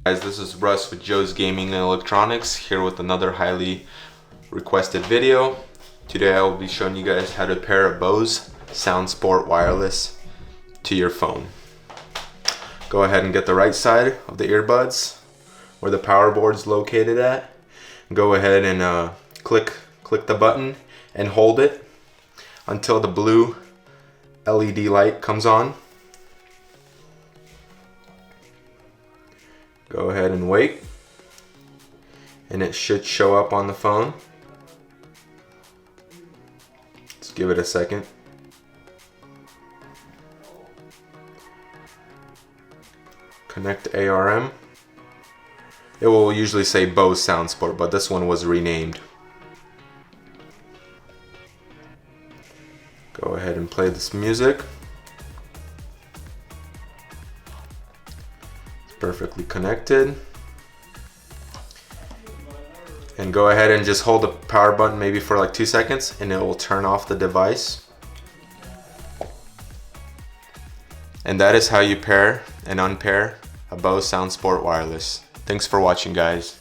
Guys, this is Russ with Joe's Gaming and Electronics, here with another highly requested video. Today I will be showing you guys how to pair a Bose Soundsport wireless to your phone. Go ahead and get the right side of the earbuds where the power board is located at. Go ahead and click the button and hold it until the blue LED light comes on. Go ahead and wait, and it should show up on the phone. Let's give it a second. Connect ARM. It will usually say Bose Soundsport, but this one was renamed. Go ahead and play this music. It's perfectly connected. And go ahead and just hold the power button maybe for like 2 seconds and it will turn off the device. And that is how you pair and unpair a Bose Soundsport wireless. Thanks for watching, guys.